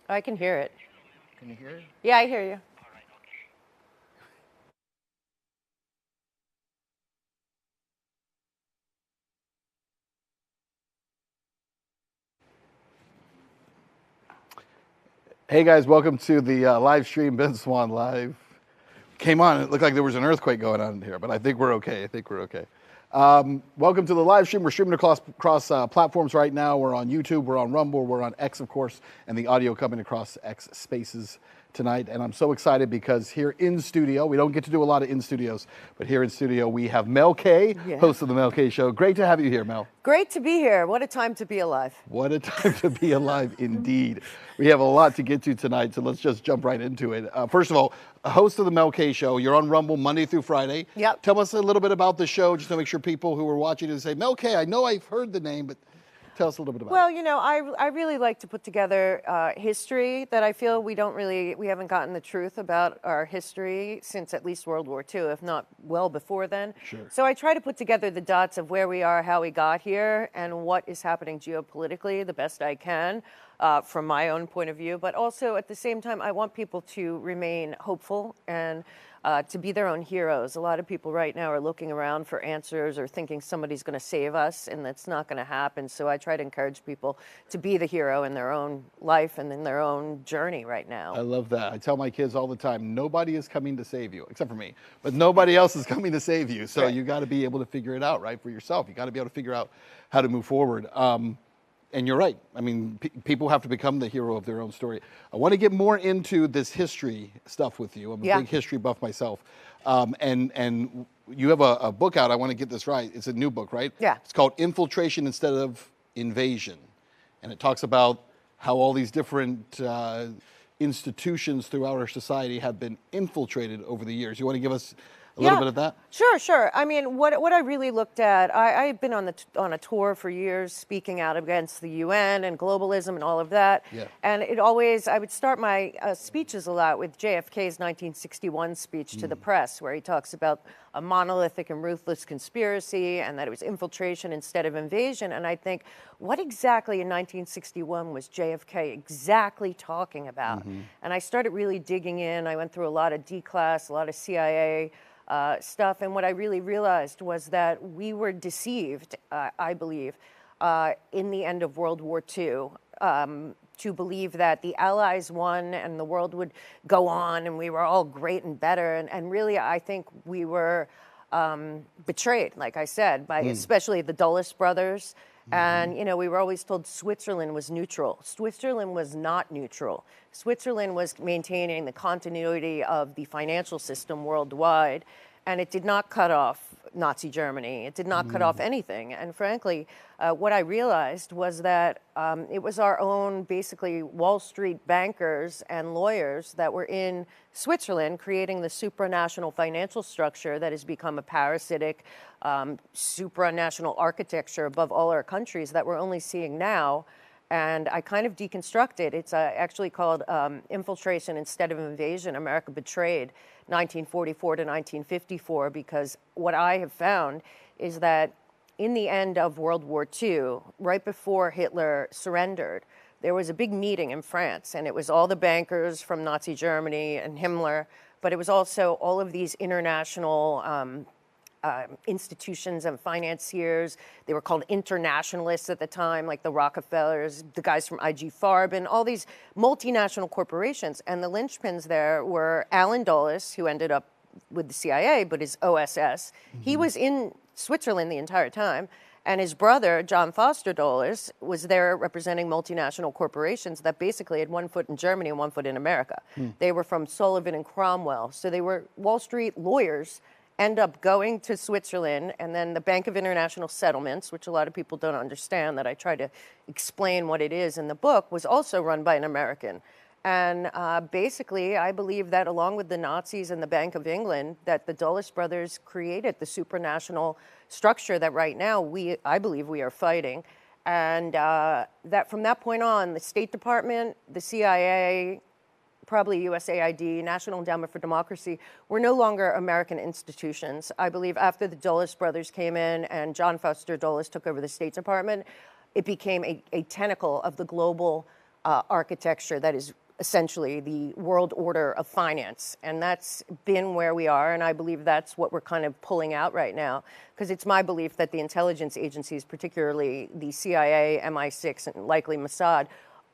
I can hear it. Can you hear it? Yeah, I hear you. Hey guys, welcome to the live stream. Ben Swann live. Came on. It looked like there was an earthquake going on in here, but I think we're okay. I think we're okay. Welcome to the live stream. We're streaming across platforms right now. We're on YouTube. We're on Rumble. We're on X, of course, and the audio coming across X Spaces tonight. And I'm so excited because here in studio, we don't get to do a lot of in studios, but here in studio we have Mel K, host of the Mel K Show. Great to have you here, Mel. Great to be here. What a time to be alive. What a time to be alive, indeed. We have a lot to get to tonight, so let's just jump right into it. First of all, a host of the Mel K Show. You're on Rumble Monday through Friday. Yep. Tell us a little bit about the show, just to make sure people who are watching it say, Mel K, I know I've heard the name, but tell us a little bit about Well, it. you know, I really like to put together history that I feel we haven't gotten the truth about our history since at least World War II, if not well before then. Sure. So I try to put together the dots of where we are, how we got here, and what is happening geopolitically the best I can from my own point of view. But also at the same time, I want people to remain hopeful and to be their own heroes. A lot of people right now are looking around for answers or thinking somebody's going to save us, and that's not going to happen. So I try to encourage people to be the hero in their own life and in their own journey right now. I love that. I tell my kids all the time, nobody is coming to save you, except for me, but nobody else is coming to save you. So Right. you got to be able to figure it out, right, for yourself. You got to be able to figure out how to move forward. And you're right. I mean, people have to become the hero of their own story. I want to get more into this history stuff with you. I'm a big history buff myself. And you have a book out. I want to get this right. It's a new book, right? Yeah. It's called Infiltration Instead of Invasion. And it talks about how all these different institutions throughout our society have been infiltrated over the years. You want to give us a little bit of that? Sure. I mean, what I really looked at, I've been on a tour for years, speaking out against the UN and globalism and all of that. Yeah. And I would start my speeches a lot with JFK's 1961 speech to the press, where he talks about a monolithic and ruthless conspiracy, and that it was infiltration instead of invasion. And I think, what exactly in 1961 was JFK exactly talking about? And I started really digging in. I went through a lot of D-class, a lot of CIA stuff, and what I really realized was that we were deceived, I believe, in the end of World War II, to believe that the Allies won and the world would go on and we were all great and better. And really, I think we were betrayed, like I said, by especially the Dulles brothers. And, you know, we were always told Switzerland was neutral. Switzerland was not neutral. Switzerland was maintaining the continuity of the financial system worldwide, and it did not cut off Nazi Germany. It did not cut off anything. And frankly, what I realized was that it was our own, basically, Wall Street bankers and lawyers that were in Switzerland creating the supranational financial structure that has become a parasitic supranational architecture above all our countries that we're only seeing now. And I kind of deconstructed. It's actually called Infiltration Instead of Invasion, America Betrayed, 1944 to 1954, because what I have found is that in the end of World War II, right before Hitler surrendered, there was a big meeting in France, and it was all the bankers from Nazi Germany and Himmler, but it was also all of these international institutions and financiers. They were called internationalists at the time, like the Rockefellers, the guys from IG Farben, all these multinational corporations. And the linchpins there were Alan Dulles, who ended up with the CIA, but his OSS. He was in Switzerland the entire time. And his brother, John Foster Dulles, was there representing multinational corporations that basically had one foot in Germany and one foot in America. They were from Sullivan and Cromwell. So they were Wall Street lawyers, end up going to Switzerland, and then the Bank of International Settlements, which a lot of people don't understand, that I try to explain what it is in the book, was also run by an American. And basically, I believe that along with the Nazis and the Bank of England, that the Dulles brothers created the supranational structure that right now I believe we are fighting. And that from that point on, the State Department, the CIA, probably USAID, National Endowment for Democracy, were no longer American institutions. I believe after the Dulles brothers came in and John Foster Dulles took over the State Department, it became a tentacle of the global architecture that is essentially the world order of finance. And that's been where we are. And I believe that's what we're kind of pulling out right now. Because it's my belief that the intelligence agencies, particularly the CIA, MI6, and likely Mossad,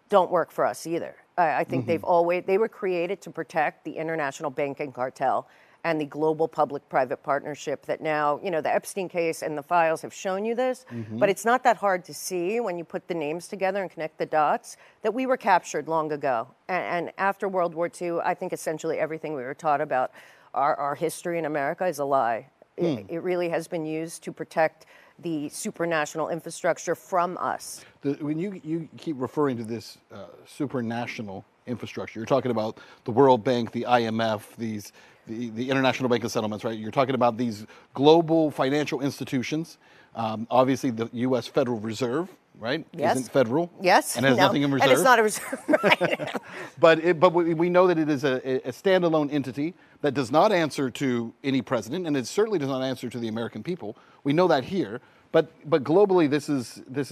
don't work for us either. I think they were created to protect the international banking cartel and the global public-private partnership that now, the Epstein case and the files have shown you this, but it's not that hard to see when you put the names together and connect the dots that we were captured long ago. And after World War II, I think essentially everything we were taught about our history in America is a lie. It really has been used to protect the supranational infrastructure from us. When you keep referring to this supranational infrastructure, you're talking about the World Bank, the IMF, the International Bank of Settlements, right? You're talking about these global financial institutions. Obviously, the U.S. Federal Reserve, right? Yes. Isn't federal. Yes. And has nothing in reserve. And it's not a reserve, right? But we know that it is a standalone entity that does not answer to any president, and it certainly does not answer to the American people. We know that here. But globally, this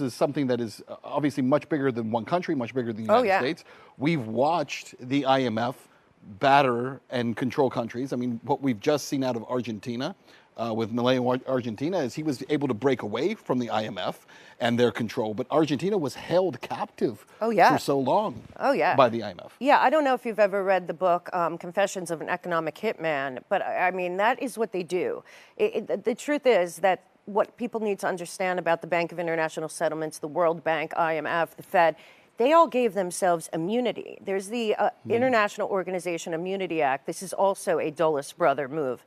is something that is obviously much bigger than one country, much bigger than the United States. We've watched the IMF batter and control countries. I mean, what we've just seen out of Argentina with Milei in Argentina is he was able to break away from the IMF and their control, but Argentina was held captive for so long by the IMF. Yeah, I don't know if you've ever read the book Confessions of an Economic Hitman, but I mean, that is what they do. The truth is that what people need to understand about the Bank of International Settlements, the World Bank, IMF, the Fed, they all gave themselves immunity. There's the International Organization Immunity Act. This is also a Dulles brother move.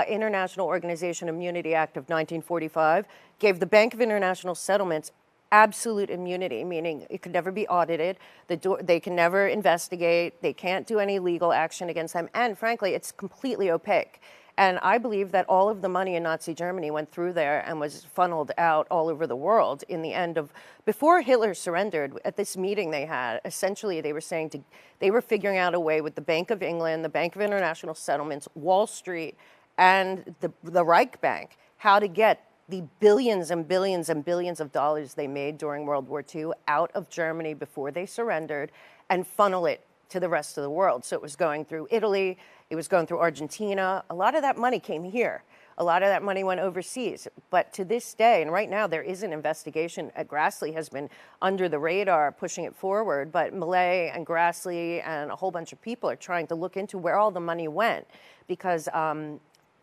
International Organization Immunity Act of 1945 gave the Bank of International Settlements absolute immunity, meaning it could never be audited, they can never investigate, they can't do any legal action against them, and frankly, it's completely opaque. And I believe that all of the money in Nazi Germany went through there and was funneled out all over the world in the end of, before Hitler surrendered, at this meeting they had, essentially they were saying they were figuring out a way with the Bank of England, the Bank of International Settlements, Wall Street, and the Reich Bank, how to get the billions and billions and billions of dollars they made during World War II out of Germany before they surrendered and funnel it to the rest of the world. So it was going through Italy, it was going through Argentina. A lot of that money came here. A lot of that money went overseas. But to this day, and right now there is an investigation, Grassley has been under the radar pushing it forward, but Milei and Grassley and a whole bunch of people are trying to look into where all the money went. Because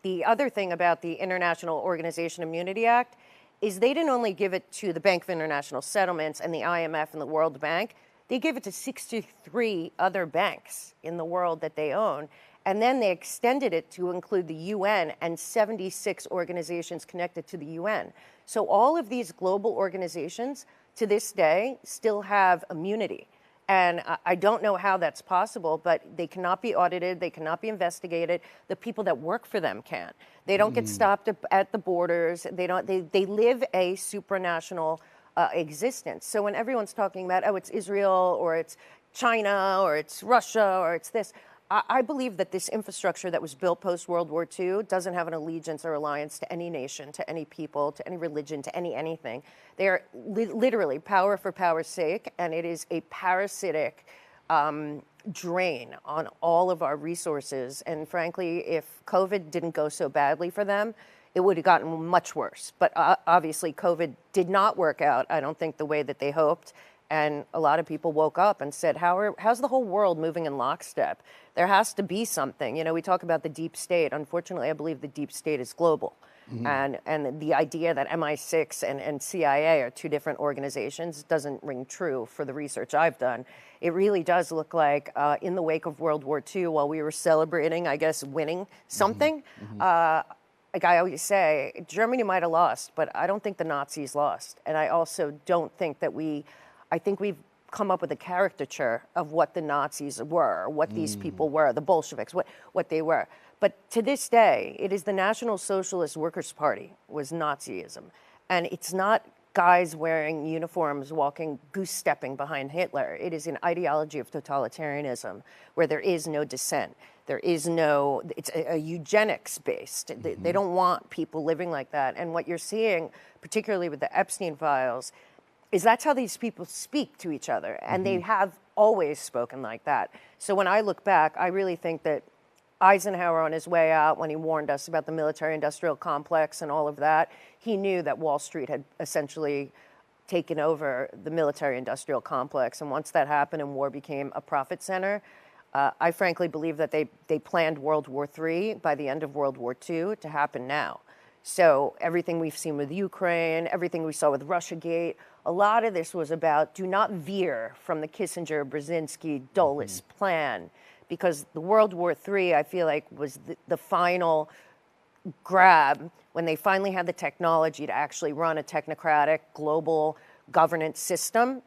the other thing about the International Organization Immunity Act is they didn't only give it to the Bank of International Settlements and the IMF and the World Bank, they gave it to 63 other banks in the world that they own. And then they extended it to include the UN and 76 organizations connected to the UN. So all of these global organizations to this day still have immunity. And I don't know how that's possible, but they cannot be audited, they cannot be investigated. The people that work for them can. They don't get stopped at the borders. They live a supranational existence. So when everyone's talking about, oh, it's Israel or it's China or it's Russia or it's this, I believe that this infrastructure that was built post-World War II doesn't have an allegiance or alliance to any nation, to any people, to any religion, to anything. They are literally power for power's sake, and it is a parasitic drain on all of our resources. And frankly, if COVID didn't go so badly for them, it would have gotten much worse. But obviously, COVID did not work out, I don't think, the way that they hoped. And a lot of people woke up and said, how's the whole world moving in lockstep? There has to be something. You know, we talk about the deep state. Unfortunately, I believe the deep state is global. And the idea that MI6 and CIA are two different organizations doesn't ring true for the research I've done. It really does look like in the wake of World War II, while we were celebrating, I guess, winning something, like I always say, Germany might have lost, but I don't think the Nazis lost. And I also don't think that I think we've come up with a caricature of what the Nazis were, what these people were, the Bolsheviks, what they were. But to this day, it is the National Socialist Workers' Party was Nazism. And it's not guys wearing uniforms walking goose-stepping behind Hitler. It is an ideology of totalitarianism where there is no dissent. There is no, it's a eugenics-based. They don't want people living like that. And what you're seeing, particularly with the Epstein files, is that's how these people speak to each other. And they have always spoken like that. So when I look back, I really think that Eisenhower, on his way out, when he warned us about the military-industrial complex and all of that, he knew that Wall Street had essentially taken over the military-industrial complex. And once that happened and war became a profit center, I frankly believe that they planned World War III by the end of World War II to happen now. So everything we've seen with Ukraine, everything we saw with Russiagate, a lot of this was about do not veer from the Kissinger, Brzezinski, Dulles plan, because the World War III, I feel like, was the final grab when they finally had the technology to actually run a technocratic global governance system.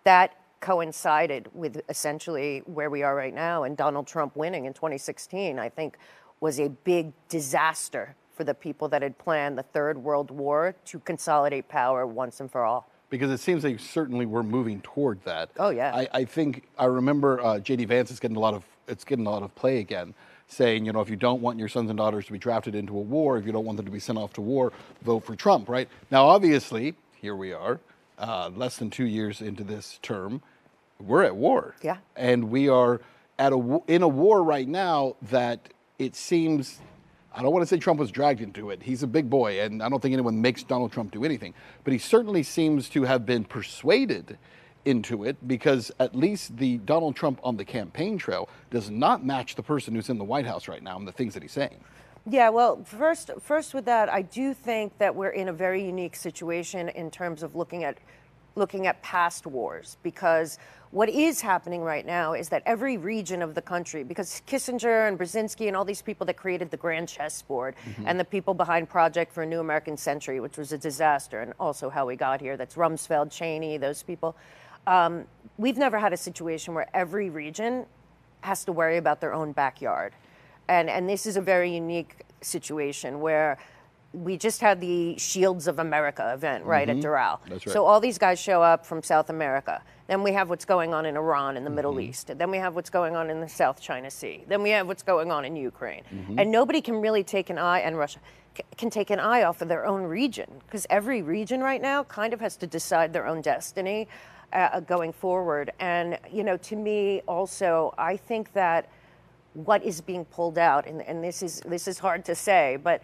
That coincided with essentially where we are right now, and Donald Trump winning in 2016, I think, was a big disaster for the people that had planned the Third World War to consolidate power once and for all. Because it seems they certainly were moving toward that. Oh, yeah. I think I remember J.D. Vance is getting a lot of play again, saying, if you don't want your sons and daughters to be drafted into a war, if you don't want them to be sent off to war, vote for Trump, right? Now, obviously, here we are, less than 2 years into this term, we're at war. Yeah. And we are in a war right now that it seems, I don't want to say Trump was dragged into it. He's a big boy, and I don't think anyone makes Donald Trump do anything. But he certainly seems to have been persuaded into it, because at least the Donald Trump on the campaign trail does not match the person who's in the White House right now and the things that he's saying. Yeah, well, first with that, I do think that we're in a very unique situation in terms of looking at past wars, because what is happening right now is that every region of the country, because Kissinger and Brzezinski and all these people that created the grand chessboard, and the people behind Project for a New American Century, which was a disaster, and also how we got here, that's Rumsfeld, Cheney, those people, we've never had a situation where every region has to worry about their own backyard. And this is a very unique situation where we just had the Shields of America event, right, at Doral. That's right. So all these guys show up from South America. Then we have what's going on in Iran in the Middle East. Then we have what's going on in the South China Sea. Then we have what's going on in Ukraine. And nobody can really take an eye, and Russia can take an eye off of their own region, because every region right now kind of has to decide their own destiny going forward. And, to me also, I think that what is being pulled out, and this is hard to say, but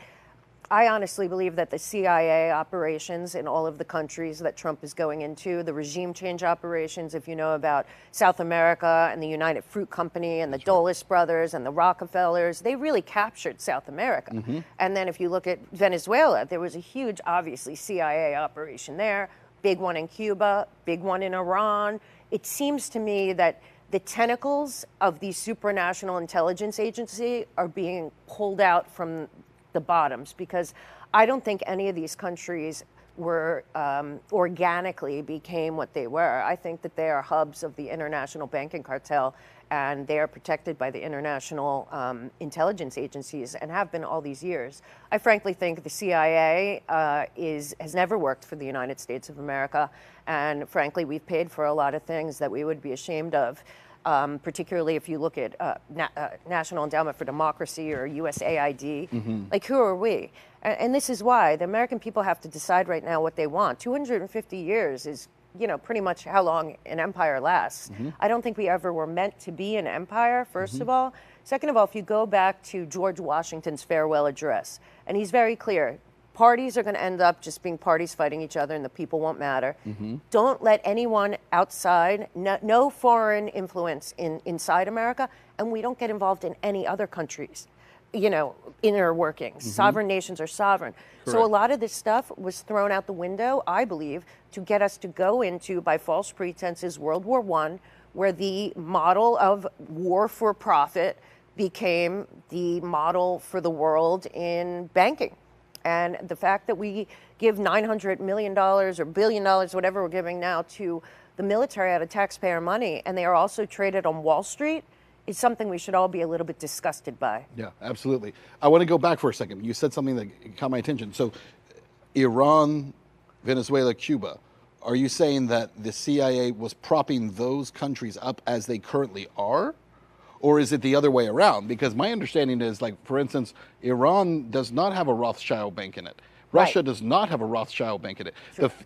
I honestly believe that the CIA operations in all of the countries that Trump is going into, the regime change operations, if you know about South America and the United Fruit Company and the Dulles brothers and the Rockefellers, they really captured South America. And then if you look at Venezuela, there was a huge, obviously, CIA operation there, big one in Cuba, big one in Iran. It seems to me that the tentacles of the supranational intelligence agency are being pulled out from the bottoms, because I don't think any of these countries were organically became what they were. I think that they are hubs of the international banking cartel, and they are protected by the international intelligence agencies and have been all these years. I frankly think the CIA has never worked for the United States of America, and frankly, we've paid for a lot of things that we would be ashamed of. Particularly if you look at National Endowment for Democracy or USAID. Like, who are we? And this is why the American people have to decide right now what they want. 250 years is, pretty much how long an empire lasts. I don't think we ever were meant to be an empire, first of all. Second of all, if you go back to George Washington's farewell address, and he's very clear, parties are going to end up just being parties fighting each other, and the people won't matter. Don't let anyone outside, no foreign influence inside America, and we don't get involved in any other countries, inner workings. Sovereign nations are sovereign. Correct. So a lot of this stuff was thrown out the window, I believe, to get us to go into, by false pretenses, World War I, where the model of war for profit became the model for the world in banking. And the fact that we give $900 million or $1 billion, whatever we're giving now, to the military out of taxpayer money, and they are also traded on Wall Street, is something we should all be a little bit disgusted by. Yeah, absolutely. I want to go back for a second. You said something that caught my attention. So Iran, Venezuela, Cuba, are you saying that the CIA was propping those countries up as they currently are? Or is it the other way around? Because my understanding is, like, for instance, Iran does not have a Rothschild bank in it. Russia does not have a Rothschild bank in it.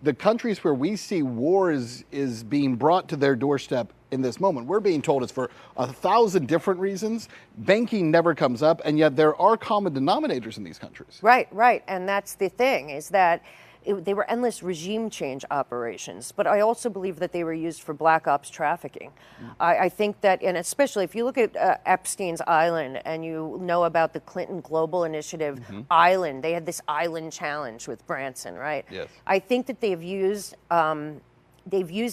The countries where we see war is being brought to their doorstep in this moment. We're being told it's for 1,000 different reasons. Banking never comes up, and yet there are common denominators in these countries. Right, right. And that's the thing, is that they were endless regime change operations, but I also believe that they were used for black ops trafficking. I think that, and especially if you look at Epstein's Island and you know about the Clinton Global Initiative Island, they had this island challenge with Branson, right? Yes. I think that they've used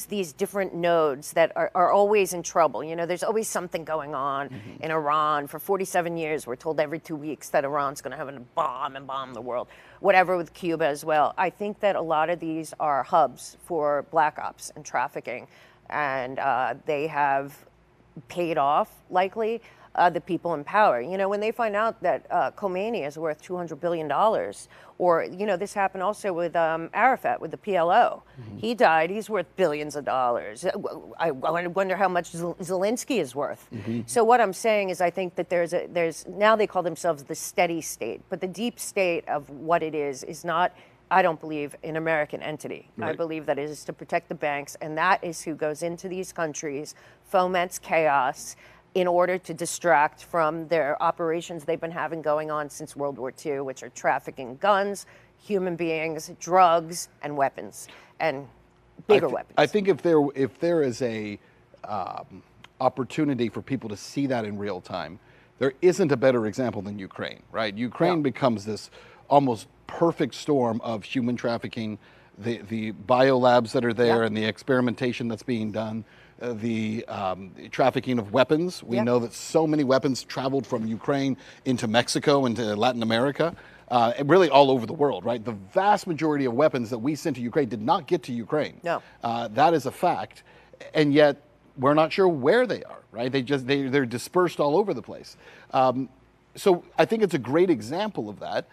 these different nodes that are always in trouble. You know, there's always something going on in Iran. For 47 years, we're told every 2 weeks that Iran's going to have a bomb and bomb the world. Whatever with Cuba as well. I think that a lot of these are hubs for black ops and trafficking, and they have paid off, likely, the people in power. You know, when they find out that Khomeini is worth $200 billion, or, you know, this happened also with Arafat, with the PLO. He died, he's worth billions of dollars. I wonder how much Zelensky is worth. So what I'm saying is I think that there's now they call themselves the steady state, but the deep state of what it is not, I don't believe, an American entity. Right. I believe that it is to protect the banks, and that is who goes into these countries, foments chaos, in order to distract from their operations they've been having going on since World War II, which are trafficking guns, human beings, drugs, and weapons, and bigger weapons. I think if there is a opportunity for people to see that in real time, there isn't a better example than Ukraine, right? Ukraine becomes this almost perfect storm of human trafficking, the biolabs that are there and the experimentation that's being done, the trafficking of weapons. We know that so many weapons traveled from Ukraine into Mexico, into Latin America, and really all over the world, right? The vast majority of weapons that we sent to Ukraine did not get to Ukraine. No. That is a fact. And yet we're not sure where they are, right? They're dispersed all over the place. So I think it's a great example of that.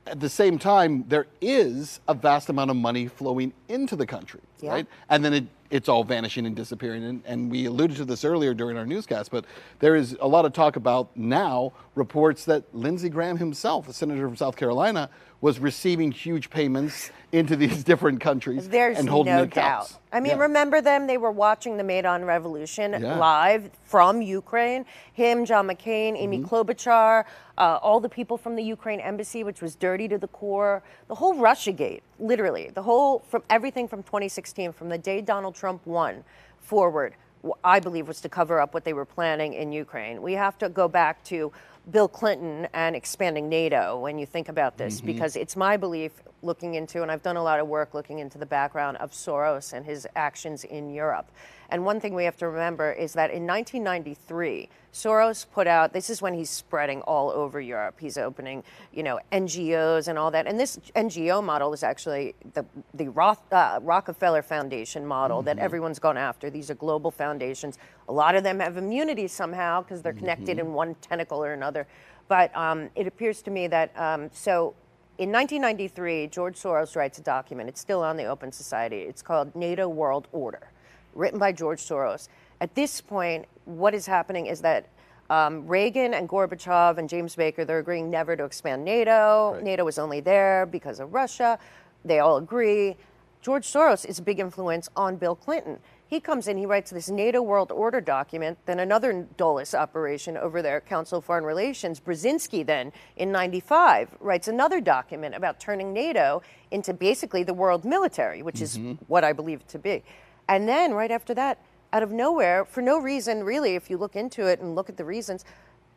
At the same time, there is a vast amount of money flowing into the country, right? And then it's all vanishing and disappearing. And we alluded to this earlier during our newscast, but there is a lot of talk about now reports that Lindsey Graham himself, the senator from South Carolina, was receiving huge payments into these different countries and holding no accounts. doubt. I mean, remember them? They were watching the Maidan Revolution live from Ukraine. Him, John McCain, Amy Klobuchar, all the people from the Ukraine embassy, which was dirty to the core. The whole Russiagate, literally, from everything from 2016, from the day Donald Trump won forward, I believe was to cover up what they were planning in Ukraine. We have to go back to Bill Clinton and expanding NATO when you think about this, because it's my belief, looking into, and I've done a lot of work looking into the background of Soros and his actions in Europe. And one thing we have to remember is that in 1993, Soros put out, this is when he's spreading all over Europe. He's opening, you know, NGOs and all that. And this NGO model is actually the Rockefeller Foundation model that everyone's gone after. These are global foundations. A lot of them have immunity somehow because they're connected in one tentacle or another. But it appears to me that, so in 1993, George Soros writes a document. It's still on the Open Society. It's called NATO World Order, written by George Soros. At this point, what is happening is that Reagan and Gorbachev and James Baker, they're agreeing never to expand NATO. Right. NATO was only there because of Russia. They all agree. George Soros is a big influence on Bill Clinton. He comes in, he writes this NATO World Order document, then another Dulles operation over there, Council of Foreign Relations. Brzezinski then, in 95, writes another document about turning NATO into basically the world military, which is what I believe it to be. And then right after that, out of nowhere, for no reason really, if you look into it and look at the reasons,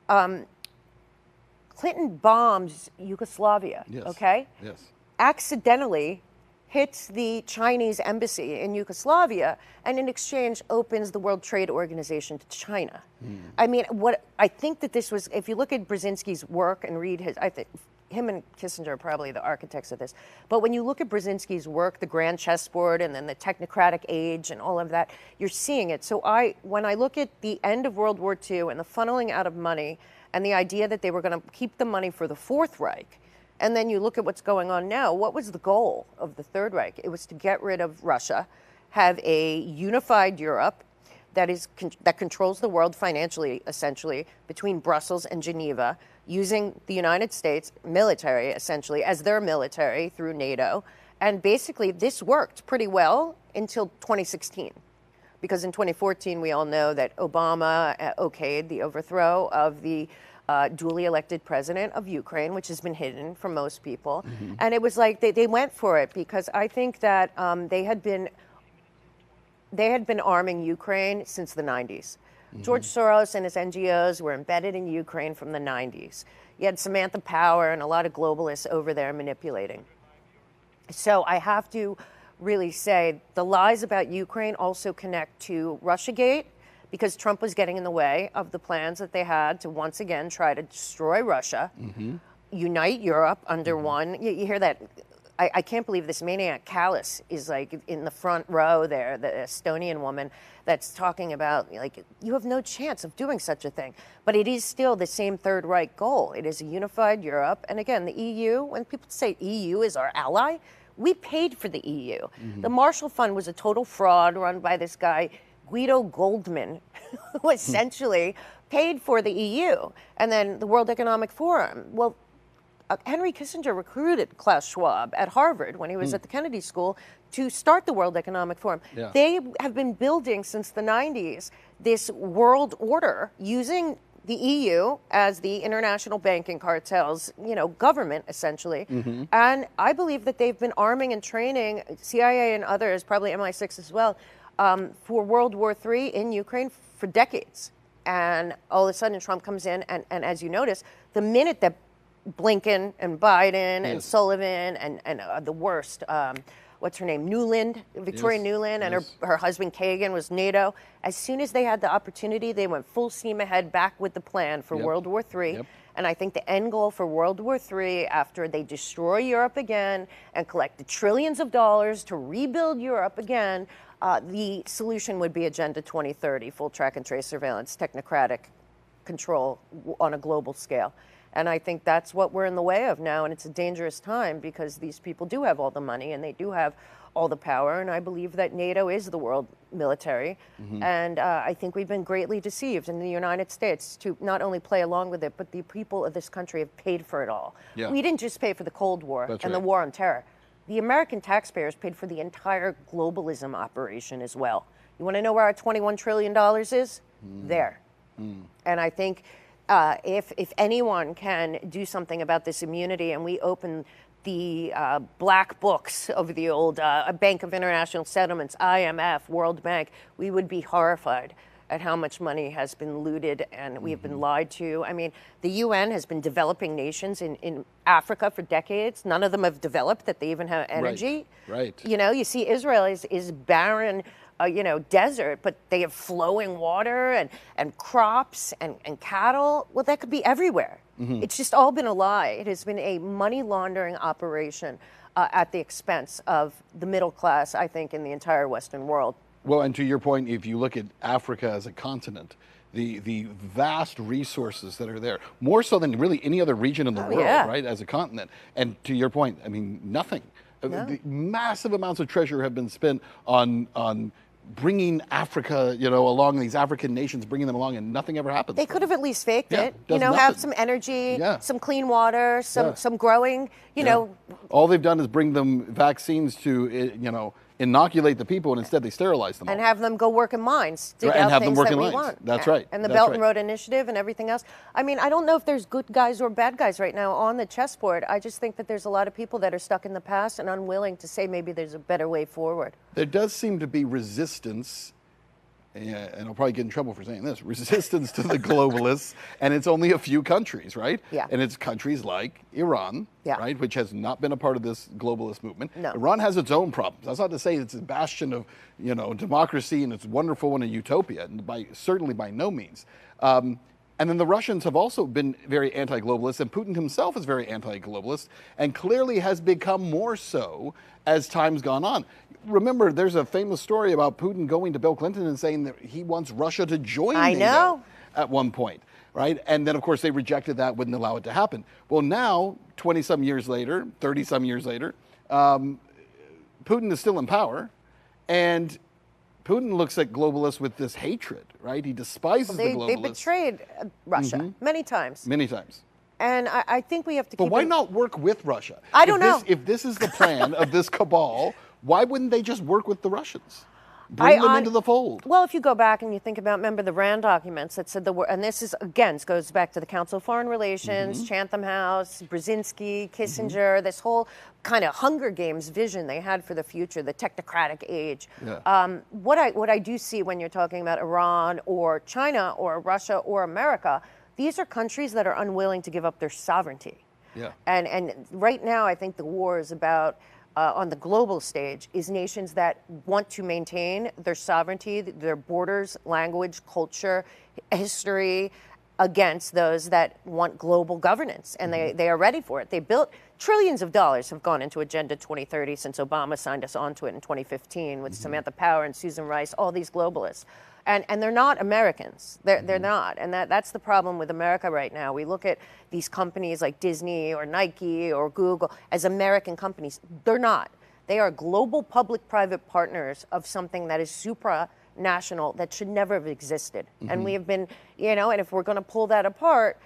Clinton bombs Yugoslavia, okay? Yes. Accidentally hits the Chinese embassy in Yugoslavia, and in exchange opens the World Trade Organization to China. I mean, what I think that this was, if you look at Brzezinski's work and read his, I think him and Kissinger are probably the architects of this, but when you look at Brzezinski's work, the grand chessboard and then the technocratic age and all of that, you're seeing it. So when I look at the end of World War II and the funneling out of money and the idea that they were going to keep the money for the Fourth Reich, and then you look at what's going on now, what was the goal of the Third Reich? It was to get rid of Russia, have a unified Europe that controls the world financially, essentially, between Brussels and Geneva, using the United States military, essentially, as their military through NATO. And basically, this worked pretty well until 2016. because in 2014 we all know that Obama okayed the overthrow of the duly elected president of Ukraine, which has been hidden from most people. And it was like they went for it because I think that they had been arming Ukraine since the 90s. George Soros and his NGOs were embedded in Ukraine from the 90s. You had Samantha Power and a lot of globalists over there manipulating. So I have to really say the lies about Ukraine also connect to Russiagate, because Trump was getting in the way of the plans that they had to once again try to destroy Russia, unite Europe under one. You hear that? I can't believe this maniac Callas is like in the front row there, the Estonian woman that's talking about, like, you have no chance of doing such a thing. But it is still the same Third Reich goal. It is a unified Europe. And again, the EU, when people say EU is our ally, we paid for the EU. The Marshall Fund was a total fraud run by this guy, Guido Goldman, who essentially paid for the EU. And then the World Economic Forum. Well, Henry Kissinger recruited Klaus Schwab at Harvard when he was at the Kennedy School to start the World Economic Forum. Yeah. They have been building since the 90s this world order using the EU as the international banking cartel's, government, essentially. And I believe that they've been arming and training CIA and others, probably MI6 as well, for World War III in Ukraine for decades. And all of a sudden Trump comes in, and as you notice, the minute that Blinken and Biden and Sullivan and the worst, what's her name, Victoria Nuland, and her husband Kagan was NATO. As soon as they had the opportunity, they went full steam ahead back with the plan for World War III. And I think the end goal for World War III, after they destroy Europe again and collect the trillions of dollars to rebuild Europe again, the solution would be Agenda 2030, full track and trace surveillance, technocratic control on a global scale. And I think that's what we're in the way of now, and it's a dangerous time because these people do have all the money and they do have all the power, and I believe that NATO is the world military. And I think we've been greatly deceived in the United States to not only play along with it, but the people of this country have paid for it all. We didn't just pay for the Cold War the war on terror. The American taxpayers paid for the entire globalism operation as well. You want to know where our $21 trillion is? There. And I think if anyone can do something about this immunity, and we open the black books of the old Bank of International Settlements, IMF, World Bank, we would be horrified at how much money has been looted and we have been lied to. I mean, the UN has been developing nations in Africa for decades. None of them have developed that they even have energy. Right. You see Israel is barren, desert, but they have flowing water and crops and cattle. Well, that could be everywhere. It's just all been a lie. It has been a money laundering operation at the expense of the middle class, I think, in the entire Western world. Well, and to your point, if you look at Africa as a continent, the vast resources that are there, more so than really any other region in the world, right, as a continent. And to your point, I mean, nothing. No. The massive amounts of treasure have been spent on bringing Africa, along, these African nations, bringing them along, and nothing ever happens. They could have at least faked it. Does have nothing. some energy, some clean water, some growing, All they've done is bring them vaccines to, inoculate the people, and instead they sterilize them and all. have them go work in mines, dig and out have them things work that in we mines. want. That's right. And the That's Belt right. and Road Initiative and everything else. I mean, I don't know if there's good guys or bad guys right now on the chessboard. I just think that there's a lot of people that are stuck in the past and unwilling to say maybe there's a better way forward. There does seem to be resistance, and I'll probably get in trouble for saying this, resistance to the globalists, and it's only a few countries, right? Yeah. And it's countries like Iran, right, which has not been a part of this globalist movement. No. Iran has its own problems. That's not to say it's a bastion of, democracy and it's wonderful and a utopia, and certainly by no means. And then the Russians have also been very anti-globalist, and Putin himself is very anti-globalist, and clearly has become more so as time's gone on. Remember, there's a famous story about Putin going to Bill Clinton and saying that he wants Russia to join NATO at one point, right? And then, of course, they rejected that, wouldn't allow it to happen. Well, now, 20-some years later, 30-some years later, Putin is still in power, and Putin looks at globalists with this hatred, right? He despises the globalists. They betrayed Russia many times. Many times. And I think we have to keep But why not work with Russia? I don't know. If this is the plan of this cabal, why wouldn't they just work with the Russians? Bring them into the fold. Well, if you go back and you think about, remember the Rand documents that said and this is, again, goes back to the Council of Foreign Relations, Chatham House, Brzezinski, Kissinger, this whole kind of Hunger Games vision they had for the future, the technocratic age. Yeah. What I do see when you're talking about Iran or China or Russia or America, these are countries that are unwilling to give up their sovereignty. Yeah. And right now, I think the war is about, on the global stage, is nations that want to maintain their sovereignty, their borders, language, culture, history, against those that want global governance. And they are ready for it. They built trillions of dollars have gone into Agenda 2030 since Obama signed us onto it in 2015 with Samantha Power and Susan Rice, all these globalists. And they're not Americans. They're not. And that's the problem with America right now. We look at these companies like Disney or Nike or Google as American companies. They're not. They are global public-private partners of something that is supranational that should never have existed. And we have been, and if we're going to pull that apart,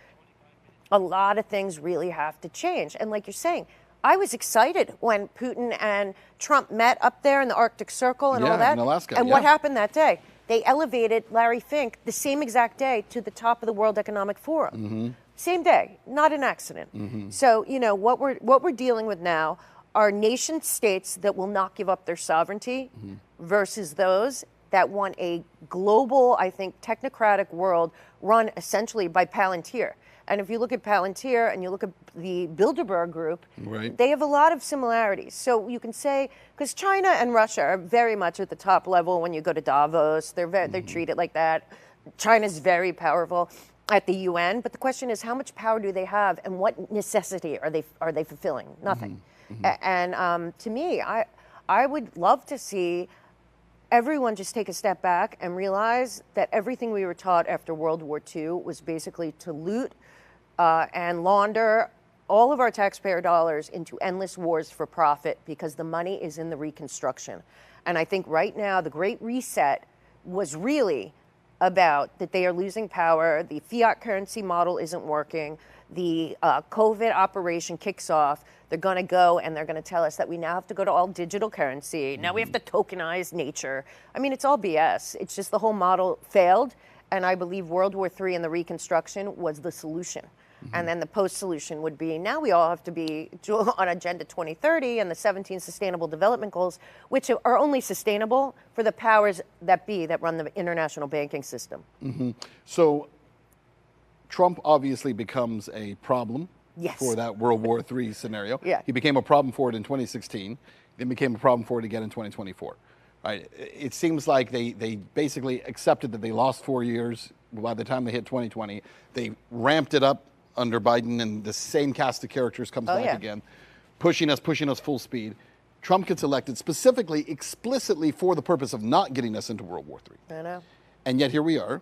a lot of things really have to change. And like you're saying, I was excited when Putin and Trump met up there in the Arctic Circle and all that. In Alaska. And what happened that day? They elevated Larry Fink the same exact day to the top of the World Economic Forum. Same day, not an accident. So, what we're dealing with now are nation states that will not give up their sovereignty versus those that want a global, I think, technocratic world run essentially by Palantir. And if you look at Palantir and you look at the Bilderberg Group, they have a lot of similarities. So you can say, because China and Russia are very much at the top level when you go to Davos, they're treated like that. China's very powerful at the UN, but the question is, how much power do they have, and what necessity are they fulfilling? Nothing. And to me, I would love to see everyone just take a step back and realize that everything we were taught after World War II was basically to loot and launder all of our taxpayer dollars into endless wars for profit because the money is in the reconstruction. And I think right now the Great Reset was really about that they are losing power, the fiat currency model isn't working, the COVID operation kicks off, they're going to go and they're going to tell us that we now have to go to all digital currency, now we have to tokenize nature. I mean, it's all BS. It's just the whole model failed, and I believe World War III and the reconstruction was the solution. And then the post-solution would be, now we all have to be on Agenda 2030 and the 17 Sustainable Development Goals, which are only sustainable for the powers that be that run the international banking system. So Trump obviously becomes a problem for that World War III scenario. He became a problem for it in 2016, then became a problem for it again in 2024. Right? It seems like they basically accepted that they lost 4 years. By the time they hit 2020, they ramped it up under Biden, and the same cast of characters comes back again, pushing us full speed. Trump gets elected specifically, explicitly for the purpose of not getting us into World War III. I know. And yet here we are.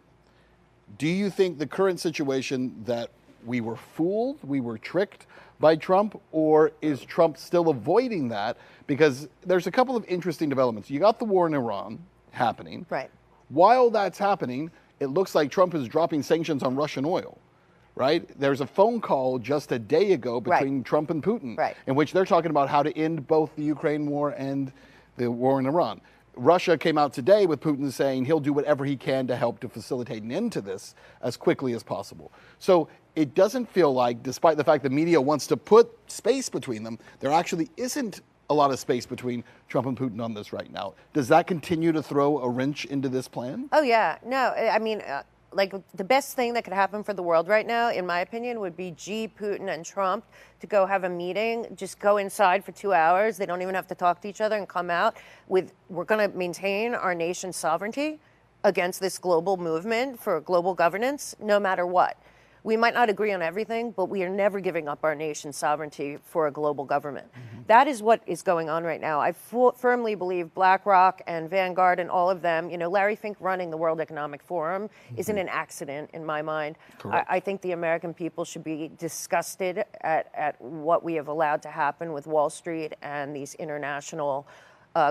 Do you think the current situation that we were fooled, we were tricked by Trump, or is Trump still avoiding that? Because there's a couple of interesting developments. You got the war in Iran happening. Right. While that's happening, it looks like Trump is dropping sanctions on Russian oil. Right? There's a phone call just a day ago between Trump and Putin, in which they're talking about how to end both the Ukraine war and the war in Iran. Russia came out today with Putin saying he'll do whatever he can to help to facilitate an end to this as quickly as possible. So it doesn't feel like, despite the fact the media wants to put space between them, there actually isn't a lot of space between Trump and Putin on this right now. Does that continue to throw a wrench into this plan? Oh, yeah. No, I mean, like the best thing that could happen for the world right now, in my opinion, would be Putin and Trump to go have a meeting, just go inside for 2 hours. They don't even have to talk to each other and come out with, we're going to maintain our nation's sovereignty against this global movement for global governance, no matter what. We might not agree on everything, but we are never giving up our nation's sovereignty for a global government. That is what is going on right now. I firmly believe BlackRock and Vanguard and all of them, Larry Fink running the World Economic Forum isn't an accident in my mind. I think the American people should be disgusted at what we have allowed to happen with Wall Street and these international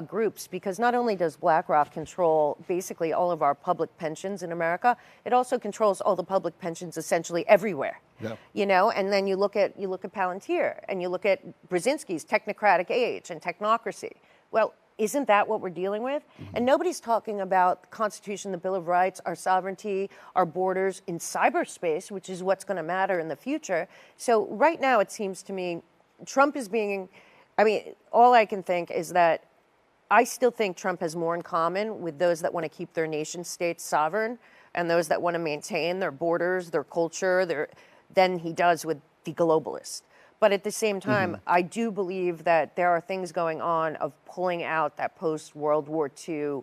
groups, because not only does BlackRock control basically all of our public pensions in America, it also controls all the public pensions essentially everywhere. And then you look at Palantir and you look at Brzezinski's technocratic age and technocracy. Well, isn't that what we're dealing with? And nobody's talking about the Constitution, the Bill of Rights, our sovereignty, our borders in cyberspace, which is what's going to matter in the future. So right now, it seems to me, Trump is being, I mean, all I can think is that I still think Trump has more in common with those that want to keep their nation states sovereign and those that want to maintain their borders, their culture, than he does with the globalists. But at the same time, I do believe that there are things going on of pulling out that post-World War II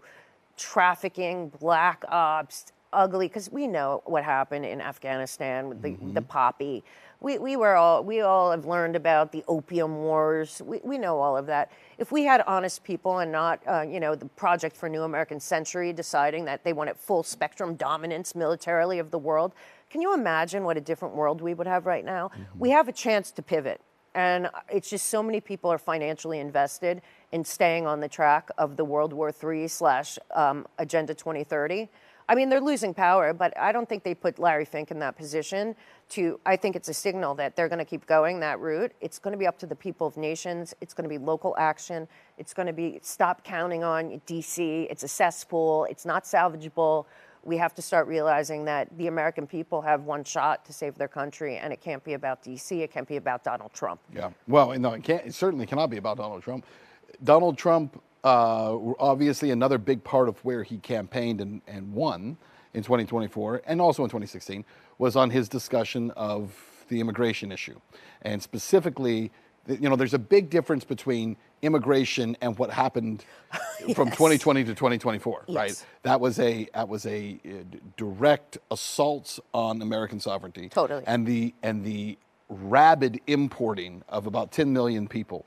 trafficking, black ops, ugly, because we know what happened in Afghanistan with the poppy. We all have learned about the opium wars. We know all of that. If we had honest people and not, the Project for New American Century deciding that they wanted full spectrum dominance militarily of the world, can you imagine what a different world we would have right now? We have a chance to pivot. And it's just so many people are financially invested in staying on the track of the World War III / Agenda 2030. I mean, they're losing power, but I don't think they put Larry Fink in that position I think it's a signal that they're going to keep going that route. It's going to be up to the people of nations. It's going to be local action. It's going to be stop counting on DC. It's a cesspool. It's not salvageable. We have to start realizing that the American people have one shot to save their country, and it can't be about DC. It can't be about Donald Trump. Yeah. Well, no, it certainly cannot be about Donald Trump. Donald Trump, obviously another big part of where he campaigned and won in 2024 and also in 2016 was on his discussion of the immigration issue. And specifically, there's a big difference between immigration and what happened from 2020 to 2024, right? That was a direct assault on American sovereignty. Totally. And the rabid importing of about 10 million people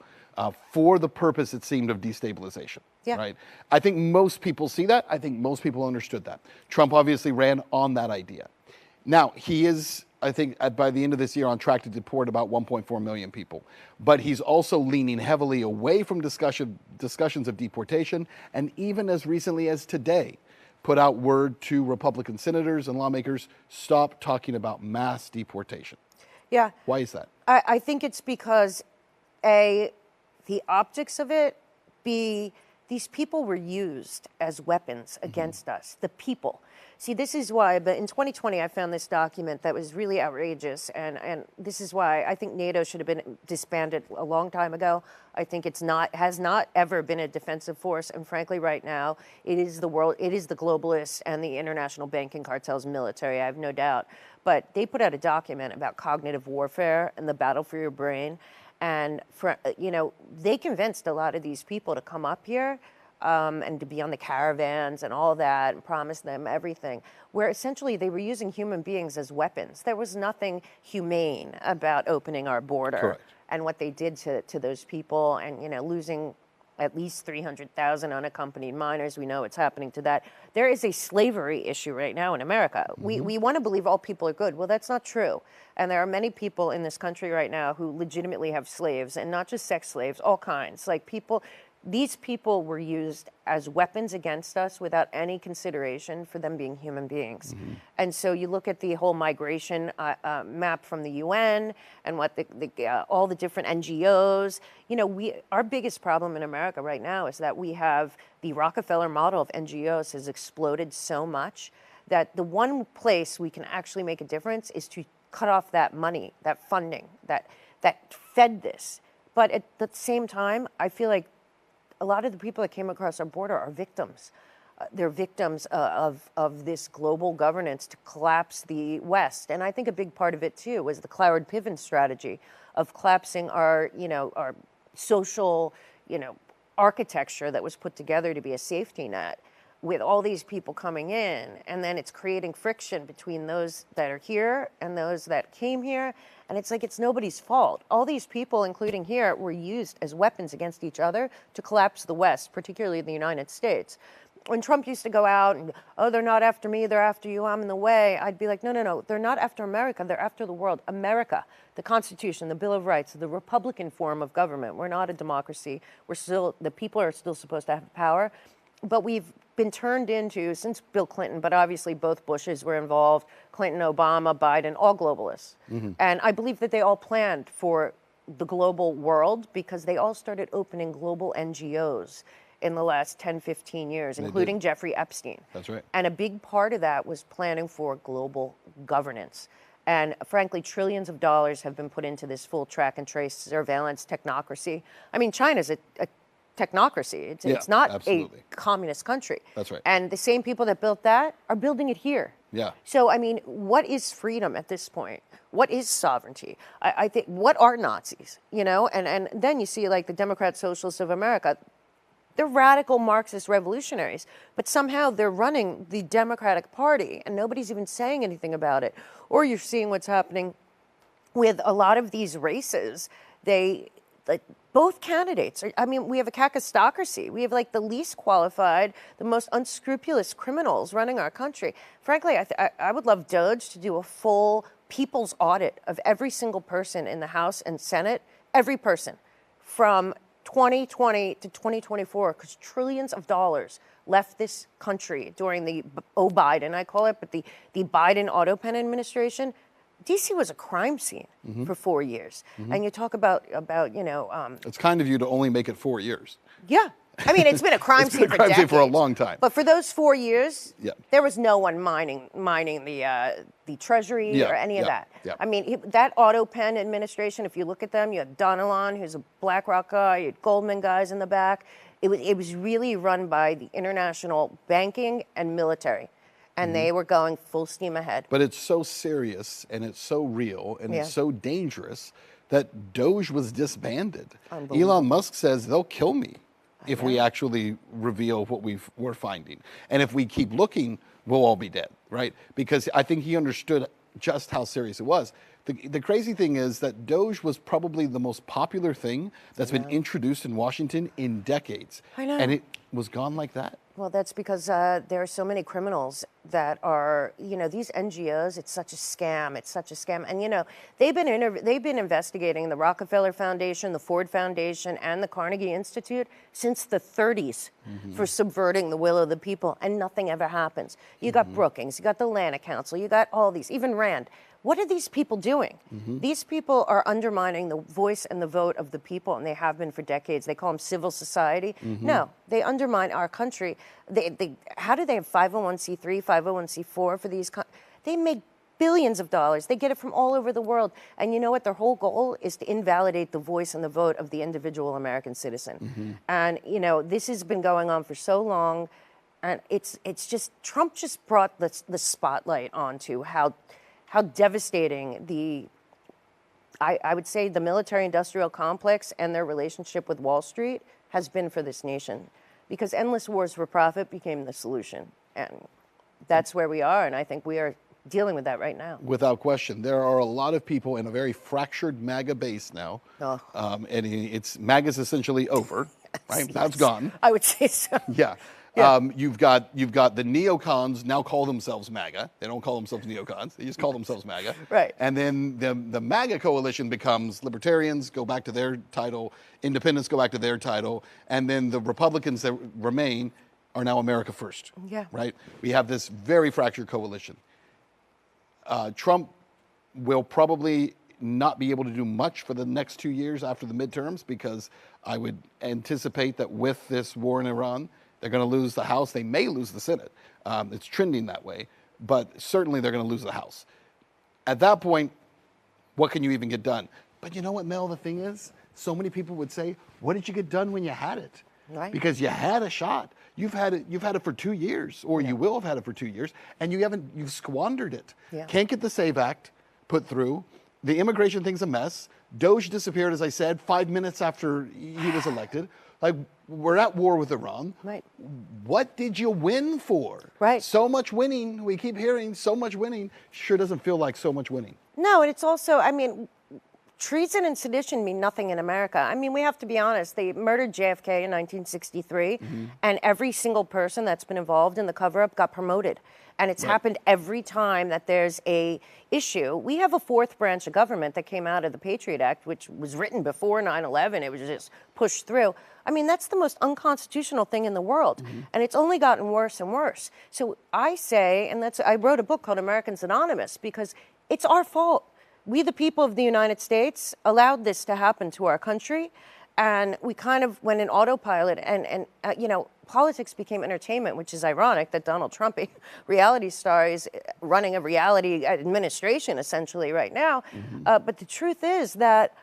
for the purpose, it seemed, of destabilization. Yeah. Right. I think most people see that. I think most people understood that. Trump obviously ran on that idea. Now, he is, I think, by the end of this year on track to deport about 1.4 million people. But he's also leaning heavily away from discussions of deportation, and even as recently as today, put out word to Republican senators and lawmakers, stop talking about mass deportation. Yeah. Why is that? I think it's because, A, the optics of it, B, these people were used as weapons against us, the people. See, this is why, but in 2020, I found this document that was really outrageous, and this is why I think NATO should have been disbanded a long time ago. I think has not ever been a defensive force, and frankly, right now, it is the globalists and the international banking cartels military, I have no doubt. But they put out a document about cognitive warfare and the battle for your brain. And they convinced a lot of these people to come up here and to be on the caravans and all that and promised them everything, where essentially they were using human beings as weapons. There was nothing humane about opening our border. Correct. And what they did to those people and, losing at least 300,000 unaccompanied minors. We know what's happening to that. There is a slavery issue right now in America. We want to believe all people are good. Well, that's not true. And there are many people in this country right now who legitimately have slaves, and not just sex slaves, all kinds. These people were used as weapons against us without any consideration for them being human beings. And so you look at the whole migration map from the UN and what all the different NGOs, our biggest problem in America right now is that we have the Rockefeller model of NGOs has exploded so much that the one place we can actually make a difference is to cut off that money, that funding, that fed this. But at the same time, I feel like a lot of the people that came across our border are victims. They're victims of this global governance to collapse the West. And I think a big part of it, too, was the Cloward-Piven strategy of collapsing our social, architecture that was put together to be a safety net with all these people coming in. And then it's creating friction between those that are here and those that came here. And it's like it's nobody's fault. All these people, including here, were used as weapons against each other to collapse the West, particularly the United States. When Trump used to go out and, they're not after me, they're after you, I'm in the way, I'd be like, no, they're not after America, they're after the world. America, the Constitution, the Bill of Rights, the Republican form of government. We're not a democracy. The people are still supposed to have power. But we've been turned into, since Bill Clinton, but obviously both Bushes were involved, Clinton, Obama, Biden, all globalists. And I believe that they all planned for the global world because they all started opening global NGOs in the last 10, 15 years, including Jeffrey Epstein. That's right. And a big part of that was planning for global governance. And frankly, trillions of dollars have been put into this full track and trace surveillance technocracy. I mean, China's a technocracy. It's not absolutely. a communist country. That's right. And the same people that built that are building it here. Yeah. So, I mean, what is freedom at this point? What is sovereignty? I think, what are Nazis? You know, and then you see like the Democrat Socialists of America. They're radical Marxist revolutionaries, but somehow they're running the Democratic Party and nobody's even saying anything about it. Or you're seeing what's happening with a lot of these races. Both candidates, I mean, we have a kakistocracy. We have like the least qualified, the most unscrupulous criminals running our country. Frankly, I would love Doge to do a full people's audit of every single person in the House and Senate, every person from 2020 to 2024, because trillions of dollars left this country during the Biden, I call it, but the Biden auto pen administration. DC was a crime scene for 4 years. And you talk about you know... it's kind of you to only make it 4 years. Yeah. I mean, it's been a crime scene for decades. For a long time. But for those 4 years, there was no one mining the Treasury or any of that. Yeah. I mean, that auto pen administration, if you look at them, you had Donilon, who's a BlackRock guy, you had Goldman guys in the back. It was really run by the international banking and military. And they were going full steam ahead. But it's so serious and it's so real and it's so dangerous that Doge was disbanded. Elon Musk says they'll kill me if we actually reveal what we're finding. And if we keep looking, we'll all be dead, right? Because I think he understood just how serious it was. The crazy thing is that Doge was probably the most popular thing that's been introduced in Washington in decades. I know. And it was gone like that. Well, that's because there are so many criminals that are, you know, these NGOs, it's such a scam. It's such a scam. And, you know, they've been investigating the Rockefeller Foundation, the Ford Foundation, and the Carnegie Institute since the 30s for subverting the will of the people, and nothing ever happens. You got Brookings, you got the Atlanta Council, you got all these, even Rand. What are these people doing? These people are undermining the voice and the vote of the people, and they have been for decades. They call them civil society. No, they undermine our country. How do they have 501c3, 501c4 for these? They make billions of dollars. They get it from all over the world. And you know what? Their whole goal is to invalidate the voice and the vote of the individual American citizen. And, you know, this has been going on for so long. And it's just, Trump just brought the spotlight onto how devastating I would say the military-industrial complex and their relationship with Wall Street has been for this nation, because endless wars for profit became the solution. And that's where we are, and I think we are dealing with that right now. Without question. There are a lot of people in a very fractured MAGA base now, and MAGA's essentially over, right? Yes. That's gone. I would say so. Yeah. You've got the neocons now call themselves MAGA. They don't call themselves neocons. They just call themselves MAGA. Right. And then the MAGA coalition becomes libertarians, go back to their title, independents go back to their title, and then the Republicans that remain are now America First. Yeah. Right? We have this very fractured coalition. Trump will probably not be able to do much for the next 2 years after the midterms, because I would anticipate that with this war in Iran, they're going to lose the House. They may lose the Senate. It's trending that way. But certainly they're going to lose the House. At that point, what can you even get done? But you know what, Mel, the thing is? So many people would say, what did you get done when you had it? Right. Because you had a shot. You've had it for 2 years, or you will have had it for 2 years, and you've squandered it. Yeah. Can't get the SAVE Act put through. The immigration thing's a mess. Doge disappeared, as I said, 5 minutes after he was elected. Like, we're at war with Iran. Right. What did you win for? Right. So much winning. We keep hearing so much winning. Sure doesn't feel like so much winning. No, and it's also, I mean, treason and sedition mean nothing in America. I mean, we have to be honest. They murdered JFK in 1963, and every single person that's been involved in the cover-up got promoted. And it's happened every time that there's a issue. We have a fourth branch of government that came out of the Patriot Act, which was written before 9/11. It was just pushed through. I mean, that's the most unconstitutional thing in the world. And it's only gotten worse and worse. So I say, and I wrote a book called Americans Anonymous, because it's our fault. We, the people of the United States, allowed this to happen to our country. And we kind of went in autopilot, and you know, politics became entertainment, which is ironic that Donald Trump, a reality star, is running a reality administration essentially right now. But the truth is that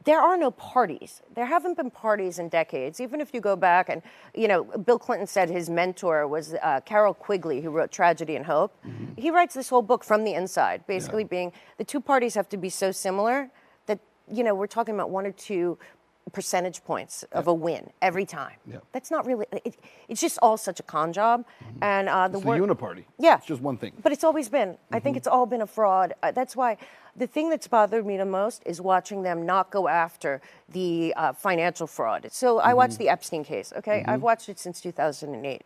there are no parties. There haven't been parties in decades. Even if you go back and, you know, Bill Clinton said his mentor was Carol Quigley, who wrote Tragedy and Hope. He writes this whole book from the inside, basically being the two parties have to be so similar that, you know, we're talking about 1 or 2 percentage points of a win every time. That's not really, it's just all such a con job. And the uniparty. Yeah. It's just one thing. But it's always been. I think it's all been a fraud. That's why the thing that's bothered me the most is watching them not go after the financial fraud. So I watched the Epstein case, okay? I've watched it since 2008.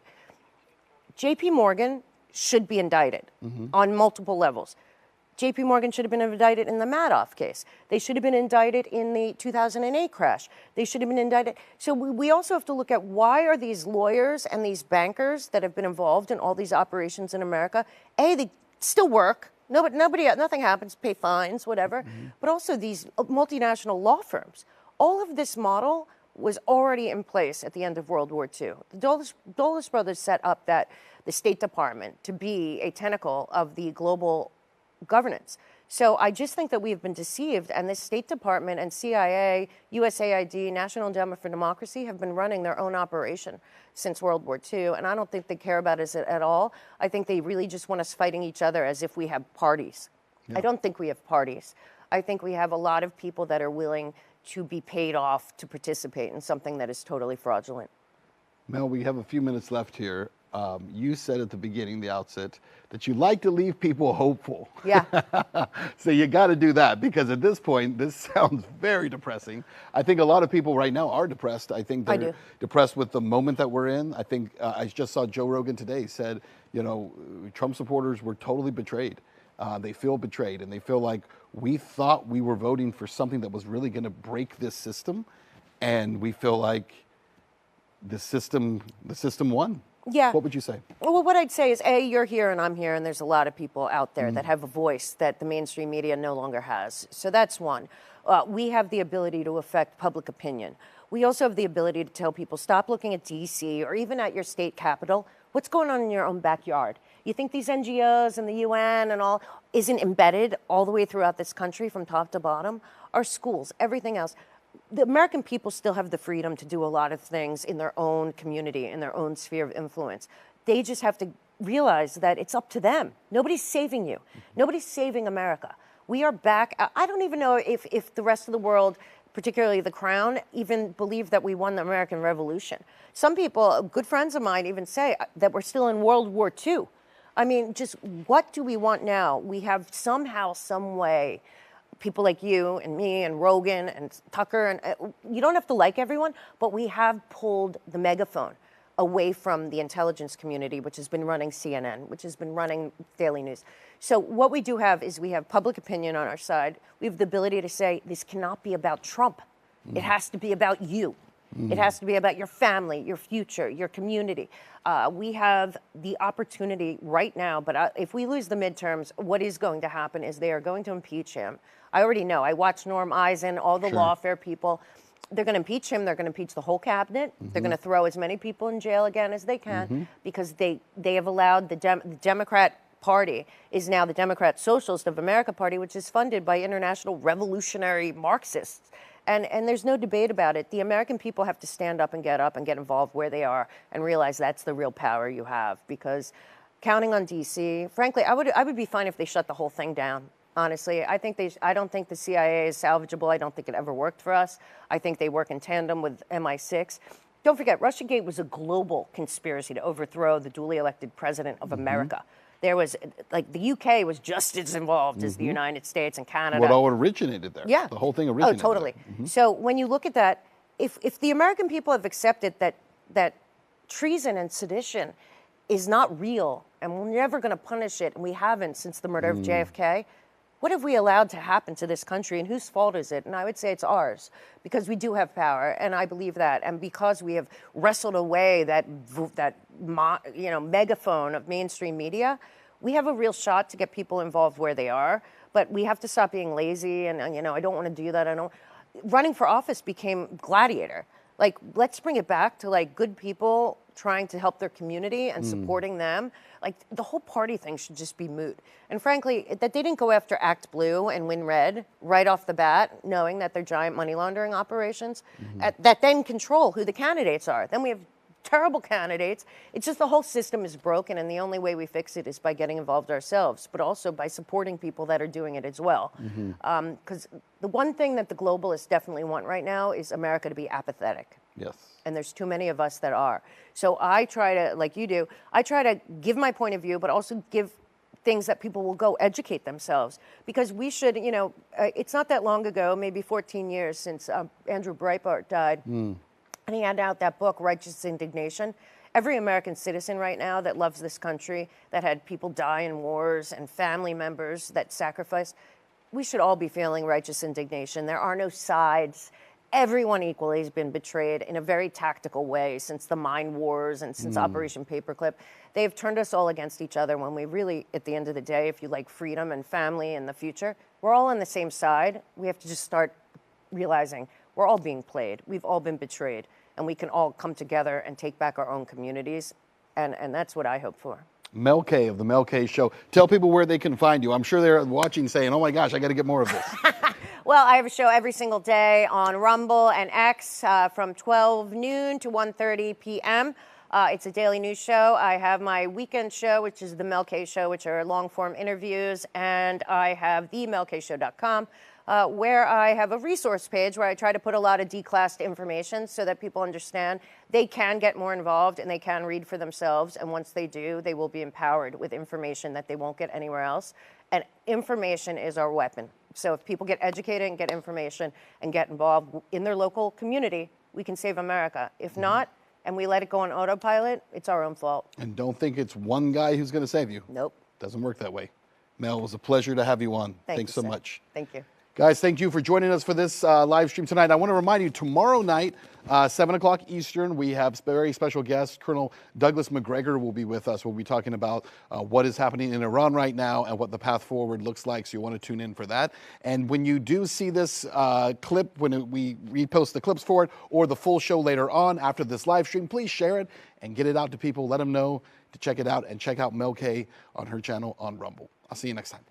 JP Morgan should be indicted on multiple levels. JP Morgan should have been indicted in the Madoff case. They should have been indicted in the 2008 crash. They should have been indicted. So we also have to look at why are these lawyers and these bankers that have been involved in all these operations in America, A, they still work. Nothing happens, pay fines, whatever. But also these multinational law firms. All of this model was already in place at the end of World War II. The Dulles brothers set up the State Department to be a tentacle of the global governance. So I just think that we've been deceived, and the State Department and CIA, USAID, National Endowment for Democracy have been running their own operation since World War II, and I don't think they care about us at all. I think they really just want us fighting each other as if we have parties. I don't think we have parties. I think we have a lot of people that are willing to be paid off to participate in something that is totally fraudulent. Mel, we have a few minutes left here. You said at the beginning, the outset, that you like to leave people hopeful. Yeah. So you got to do that, because at this point, this sounds very depressing. I think a lot of people right now are depressed. I think they're depressed with the moment that we're in. I think I just saw Joe Rogan today said, you know, Trump supporters were totally betrayed. They feel betrayed, and they feel like we thought we were voting for something that was really going to break this system, and we feel like the system won. Yeah. What would you say? Well, what I'd say is, A, you're here and I'm here, and there's a lot of people out there that have a voice that the mainstream media no longer has. So that's one. We have the ability to affect public opinion. We also have the ability to tell people, stop looking at D.C. or even at your state capital. What's going on in your own backyard? You think these NGOs and the UN and all isn't embedded all the way throughout this country from top to bottom? Our schools, everything else. The American people still have the freedom to do a lot of things in their own community, in their own sphere of influence. They just have to realize that it's up to them. Nobody's saving you. Nobody's saving America. We are back. I don't even know if the rest of the world, particularly the Crown, even believe that we won the American Revolution. Some people, good friends of mine, even say that we're still in World War II. I mean, just what do we want now? We have somehow, some way, people like you and me and Rogan and Tucker, and you don't have to like everyone, but we have pulled the megaphone away from the intelligence community, which has been running CNN, which has been running Daily News. So what we do have is we have public opinion on our side. We have the ability to say, this cannot be about Trump. It has to be about you. It has to be about your family, your future, your community. We have the opportunity right now, but if we lose the midterms, what is going to happen is they are going to impeach him. I already know. I watched Norm Eisen, all the lawfare people. They're going to impeach him. They're going to impeach the whole cabinet. They're going to throw as many people in jail again as they can because they have allowed the Democrat Party is now the Democrat Socialist of America Party, which is funded by international revolutionary Marxists. And there's no debate about it. The American people have to stand up and get involved where they are and realize that's the real power you have. Because counting on D.C., frankly, I would be fine if they shut the whole thing down. Honestly, I don't think the CIA is salvageable. I don't think it ever worked for us. I think they work in tandem with MI6. Don't forget, Russiagate was a global conspiracy to overthrow the duly elected president of America. There was, like, the UK was just as involved as the United States and Canada. What all originated there. Yeah. The whole thing originated Oh, totally. there. So when you look at that, if the American people have accepted that treason and sedition is not real and we're never going to punish it, and we haven't since the murder of JFK, what have we allowed to happen to this country, and whose fault is it? And I would say it's ours, because we do have power, and I believe that. And because we have wrestled away that megaphone of mainstream media, we have a real shot to get people involved where they are. But we have to stop being lazy, and I don't want to do that. running for office became gladiator. Like, let's bring it back to like good people trying to help their community and supporting them. Like, the whole party thing should just be moot. And frankly, that they didn't go after Act Blue and win red right off the bat, knowing that they're giant money laundering operations that then control who the candidates are. Then we have terrible candidates. It's just the whole system is broken, and the only way we fix it is by getting involved ourselves, but also by supporting people that are doing it as well. Because the one thing that the globalists definitely want right now is America to be apathetic. Yes. And there's too many of us that are. So I try to, like you do, I try to give my point of view, but also give things that people will go educate themselves. Because we should, it's not that long ago, maybe 14 years since Andrew Breitbart died. And he had out that book, Righteous Indignation. Every American citizen right now that loves this country, that had people die in wars and family members that sacrificed, we should all be feeling righteous indignation. There are no sides. Everyone equally has been betrayed in a very tactical way since the mine wars and since Operation Paperclip. They've turned us all against each other when we really, at the end of the day, if you like freedom and family in the future, we're all on the same side. We have to just start realizing we're all being played. We've all been betrayed. And we can all come together and take back our own communities. And that's what I hope for. Mel K of The Mel K Show. Tell people where they can find you. I'm sure they're watching saying, oh my gosh, I got to get more of this. Well, I have a show every single day on Rumble and X from 12 noon to 1:30 p.m. It's a daily news show. I have my weekend show, which is The Mel K Show, which are long-form interviews. And I have themelkshow.com. Where I have a resource page where I try to put a lot of declassed information so that people understand they can get more involved and they can read for themselves. And once they do, they will be empowered with information that they won't get anywhere else. And information is our weapon. So if people get educated and get information and get involved in their local community, we can save America. If not, and we let it go on autopilot, it's our own fault. And don't think it's one guy who's going to save you. Nope. Doesn't work that way. Mel, it was a pleasure to have you on. Thanks so much. Thank you. Guys, thank you for joining us for this live stream tonight. I want to remind you, tomorrow night, 7 o'clock Eastern, we have very special guest, Colonel Douglas McGregor will be with us. We'll be talking about what is happening in Iran right now and what the path forward looks like, so you want to tune in for that. And when you do see this clip, when we repost the clips for it, or the full show later on after this live stream, please share it and get it out to people. Let them know to check it out, and check out Mel K on her channel on Rumble. I'll see you next time.